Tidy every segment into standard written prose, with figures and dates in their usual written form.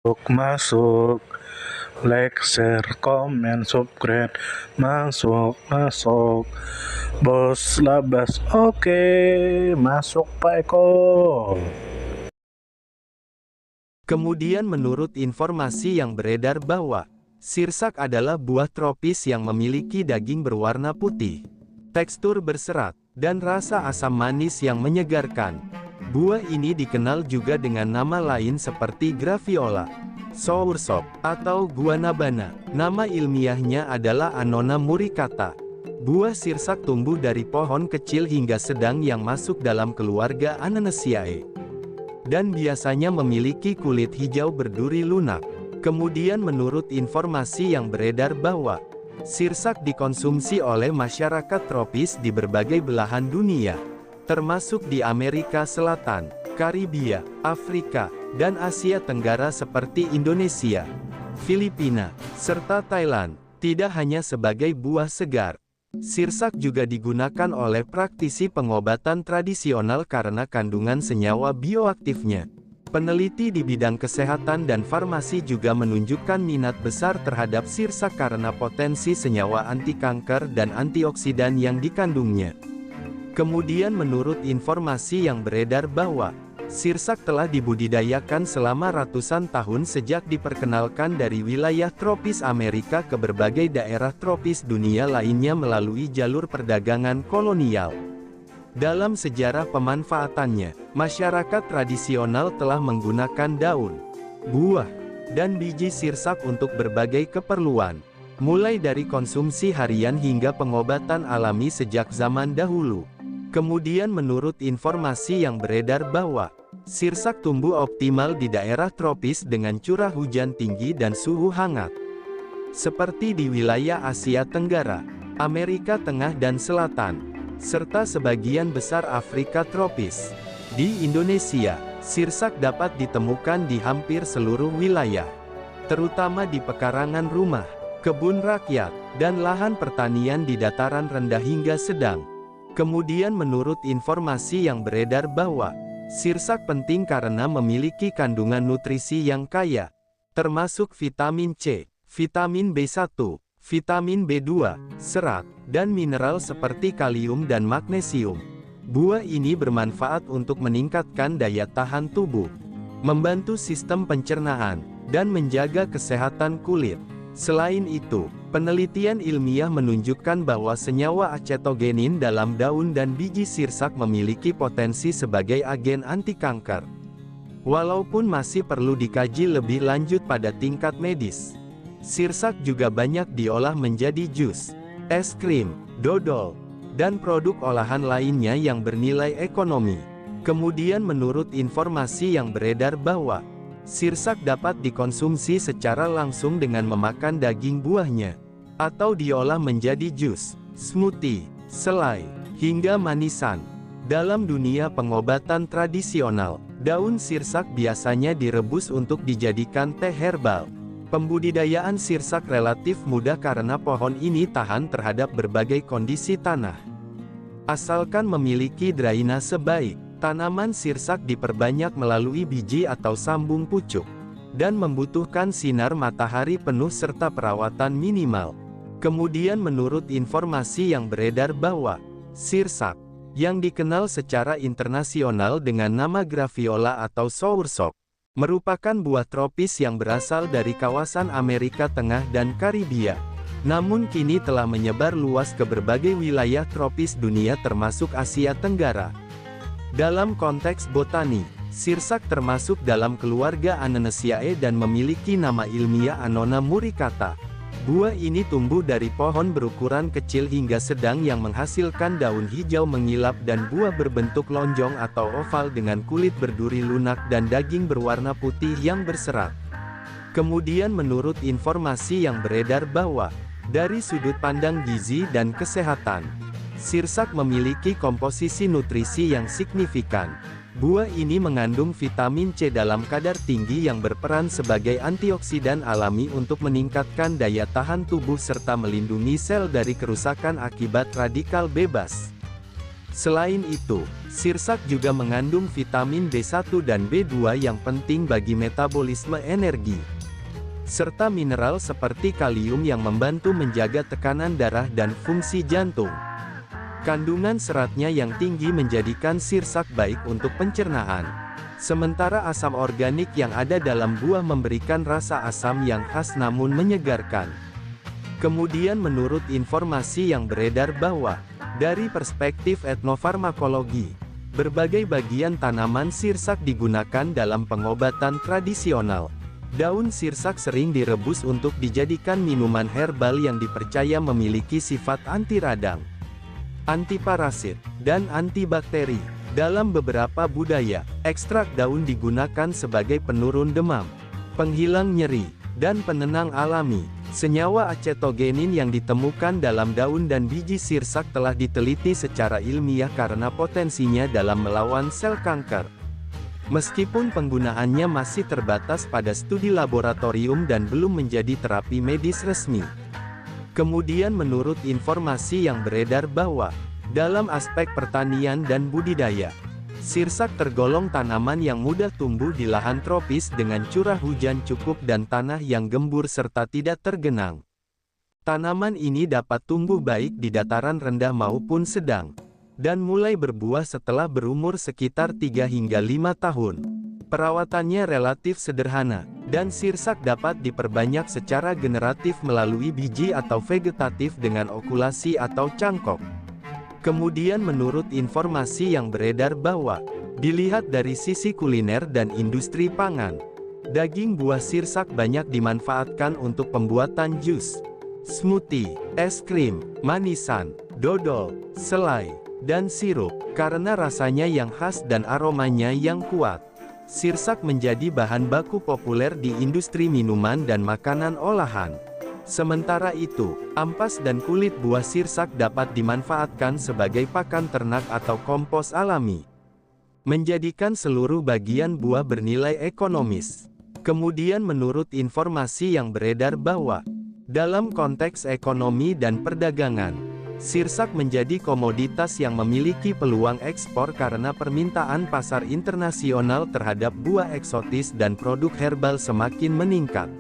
Masuk, like, share, comment, subscribe, masuk, bos labas, oke, masuk Pak Eko. Kemudian menurut informasi yang beredar bahwa sirsak adalah buah tropis yang memiliki daging berwarna putih, tekstur berserat, dan rasa asam manis yang menyegarkan. Buah ini dikenal juga dengan nama lain seperti graviola, soursop, atau guanabana. Nama ilmiahnya adalah Annona muricata. Buah sirsak tumbuh dari pohon kecil hingga sedang yang masuk dalam keluarga Ananaceae, dan biasanya memiliki kulit hijau berduri lunak. Kemudian menurut informasi yang beredar bahwa sirsak dikonsumsi oleh masyarakat tropis di berbagai belahan dunia, termasuk di Amerika Selatan, Karibia, Afrika, dan Asia Tenggara seperti Indonesia, Filipina, serta Thailand. Tidak hanya sebagai buah segar, sirsak juga digunakan oleh praktisi pengobatan tradisional karena kandungan senyawa bioaktifnya. Peneliti di bidang kesehatan dan farmasi juga menunjukkan minat besar terhadap sirsak karena potensi senyawa anti kanker dan antioksidan yang dikandungnya. Kemudian menurut informasi yang beredar bahwa sirsak telah dibudidayakan selama ratusan tahun sejak diperkenalkan dari wilayah tropis Amerika ke berbagai daerah tropis dunia lainnya melalui jalur perdagangan kolonial. Dalam sejarah pemanfaatannya, masyarakat tradisional telah menggunakan daun, buah, dan biji sirsak untuk berbagai keperluan, mulai dari konsumsi harian hingga pengobatan alami sejak zaman dahulu. Kemudian menurut informasi yang beredar bahwa sirsak tumbuh optimal di daerah tropis dengan curah hujan tinggi dan suhu hangat, seperti di wilayah Asia Tenggara, Amerika Tengah dan Selatan, serta sebagian besar Afrika tropis. Di Indonesia, sirsak dapat ditemukan di hampir seluruh wilayah, terutama di pekarangan rumah, kebun rakyat, dan lahan pertanian di dataran rendah hingga sedang. Kemudian menurut informasi yang beredar bahwa sirsak penting karena memiliki kandungan nutrisi yang kaya, termasuk vitamin C, vitamin B1, vitamin B2, serat, dan mineral seperti kalium dan magnesium. Buah ini bermanfaat untuk meningkatkan daya tahan tubuh, membantu sistem pencernaan, dan menjaga kesehatan kulit. Selain itu, penelitian ilmiah menunjukkan bahwa senyawa acetogenin dalam daun dan biji sirsak memiliki potensi sebagai agen anti kanker. Walaupun masih perlu dikaji lebih lanjut pada tingkat medis, sirsak juga banyak diolah menjadi jus, es krim, dodol, dan produk olahan lainnya yang bernilai ekonomi. Kemudian menurut informasi yang beredar bahwa sirsak dapat dikonsumsi secara langsung dengan memakan daging buahnya, atau diolah menjadi jus, smoothie, selai, hingga manisan. Dalam dunia pengobatan tradisional, daun sirsak biasanya direbus untuk dijadikan teh herbal. Pembudidayaan sirsak relatif mudah karena pohon ini tahan terhadap berbagai kondisi tanah. Asalkan memiliki drainase baik, tanaman sirsak diperbanyak melalui biji atau sambung pucuk, dan membutuhkan sinar matahari penuh serta perawatan minimal. Kemudian menurut informasi yang beredar bahwa sirsak, yang dikenal secara internasional dengan nama graviola atau soursop, merupakan buah tropis yang berasal dari kawasan Amerika Tengah dan Karibia, namun kini telah menyebar luas ke berbagai wilayah tropis dunia termasuk Asia Tenggara. Dalam konteks botani, sirsak termasuk dalam keluarga Ananaceae dan memiliki nama ilmiah Annona muricata. Buah ini tumbuh dari pohon berukuran kecil hingga sedang yang menghasilkan daun hijau mengilap dan buah berbentuk lonjong atau oval dengan kulit berduri lunak dan daging berwarna putih yang berserat. Kemudian menurut informasi yang beredar bahwa dari sudut pandang gizi dan kesehatan, sirsak memiliki komposisi nutrisi yang signifikan. Buah ini mengandung vitamin C dalam kadar tinggi yang berperan sebagai antioksidan alami untuk meningkatkan daya tahan tubuh serta melindungi sel dari kerusakan akibat radikal bebas. Selain itu, sirsak juga mengandung vitamin B1 dan B2 yang penting bagi metabolisme energi, serta mineral seperti kalium yang membantu menjaga tekanan darah dan fungsi jantung. Kandungan seratnya yang tinggi menjadikan sirsak baik untuk pencernaan. Sementara asam organik yang ada dalam buah memberikan rasa asam yang khas namun menyegarkan. Kemudian menurut informasi yang beredar bahwa, dari perspektif etnofarmakologi, berbagai bagian tanaman sirsak digunakan dalam pengobatan tradisional. Daun sirsak sering direbus untuk dijadikan minuman herbal yang dipercaya memiliki sifat anti radang, antiparasit, dan antibakteri. Dalam beberapa budaya, ekstrak daun digunakan sebagai penurun demam, penghilang nyeri, dan penenang alami. Senyawa acetogenin yang ditemukan dalam daun dan biji sirsak telah diteliti secara ilmiah karena potensinya dalam melawan sel kanker. Meskipun penggunaannya masih terbatas pada studi laboratorium dan belum menjadi terapi medis resmi. Kemudian menurut informasi yang beredar bahwa, dalam aspek pertanian dan budidaya, sirsak tergolong tanaman yang mudah tumbuh di lahan tropis dengan curah hujan cukup dan tanah yang gembur serta tidak tergenang. Tanaman ini dapat tumbuh baik di dataran rendah maupun sedang, dan mulai berbuah setelah berumur sekitar 3 hingga 5 tahun. Perawatannya relatif sederhana, dan sirsak dapat diperbanyak secara generatif melalui biji atau vegetatif dengan okulasi atau cangkok. Kemudian menurut informasi yang beredar bahwa, dilihat dari sisi kuliner dan industri pangan, daging buah sirsak banyak dimanfaatkan untuk pembuatan jus, smoothie, es krim, manisan, dodol, selai, dan sirup. Karena rasanya yang khas dan aromanya yang kuat, sirsak menjadi bahan baku populer di industri minuman dan makanan olahan. Sementara itu, ampas dan kulit buah sirsak dapat dimanfaatkan sebagai pakan ternak atau kompos alami, menjadikan seluruh bagian buah bernilai ekonomis. Kemudian menurut informasi yang beredar bahwa, dalam konteks ekonomi dan perdagangan, sirsak menjadi komoditas yang memiliki peluang ekspor karena permintaan pasar internasional terhadap buah eksotis dan produk herbal semakin meningkat.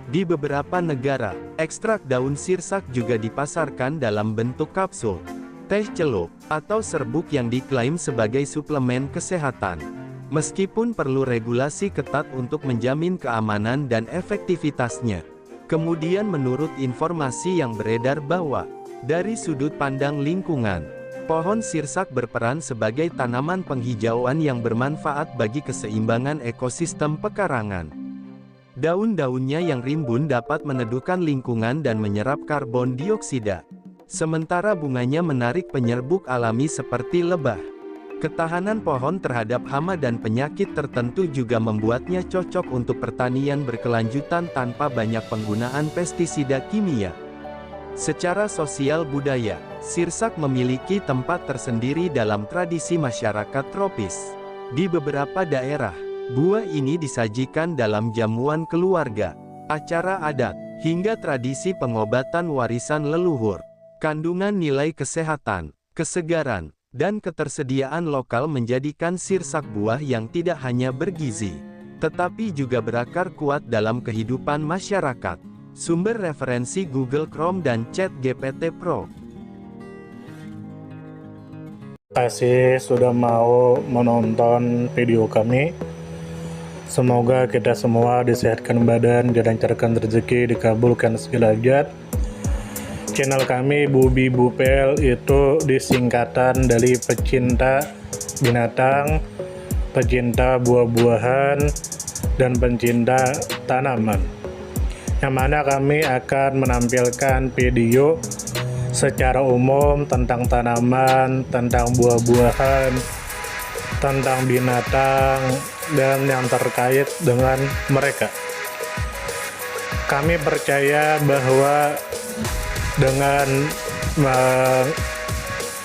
Di beberapa negara, ekstrak daun sirsak juga dipasarkan dalam bentuk kapsul, teh celup, atau serbuk yang diklaim sebagai suplemen kesehatan. Meskipun perlu regulasi ketat untuk menjamin keamanan dan efektivitasnya. Kemudian menurut informasi yang beredar bahwa, dari sudut pandang lingkungan, pohon sirsak berperan sebagai tanaman penghijauan yang bermanfaat bagi keseimbangan ekosistem pekarangan. Daun-daunnya yang rimbun dapat meneduhkan lingkungan dan menyerap karbon dioksida. Sementara bunganya menarik penyerbuk alami seperti lebah. Ketahanan pohon terhadap hama dan penyakit tertentu juga membuatnya cocok untuk pertanian berkelanjutan tanpa banyak penggunaan pestisida kimia. Secara sosial budaya, sirsak memiliki tempat tersendiri dalam tradisi masyarakat tropis. Di beberapa daerah, buah ini disajikan dalam jamuan keluarga, acara adat, hingga tradisi pengobatan warisan leluhur. Kandungan nilai kesehatan, kesegaran, dan ketersediaan lokal menjadikan sirsak buah yang tidak hanya bergizi, tetapi juga berakar kuat dalam kehidupan masyarakat. Sumber referensi Google Chrome dan ChatGPT Pro. Terima kasih sudah mau menonton video kami. Semoga kita semua disehatkan badan, dilancarkan rezeki, dikabulkan segala hajat. Channel kami Bubi Bupel itu disingkatan dari pecinta binatang, pecinta buah-buahan, dan pencinta tanaman. Yang mana kami akan menampilkan video secara umum tentang tanaman, tentang buah-buahan, tentang binatang, dan yang terkait dengan mereka. Kami percaya bahwa dengan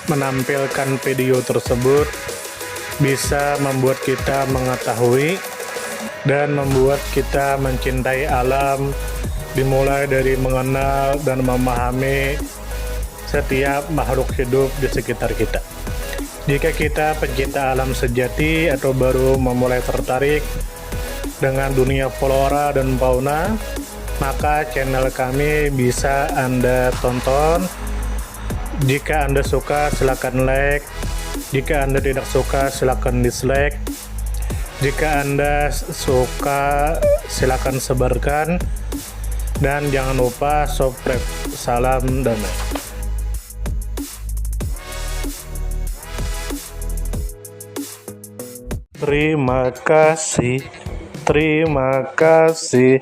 menampilkan video tersebut bisa membuat kita mengetahui dan membuat kita mencintai alam, dimulai dari mengenal dan memahami setiap makhluk hidup di sekitar kita. Jika kita pecinta alam sejati atau baru memulai tertarik dengan dunia flora dan fauna, maka channel kami bisa Anda tonton. Jika Anda suka, silakan like. Jika Anda tidak suka, silakan dislike. Jika Anda suka, silakan sebarkan. Dan jangan lupa subscribe. Salam damai. Terima kasih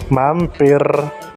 mampir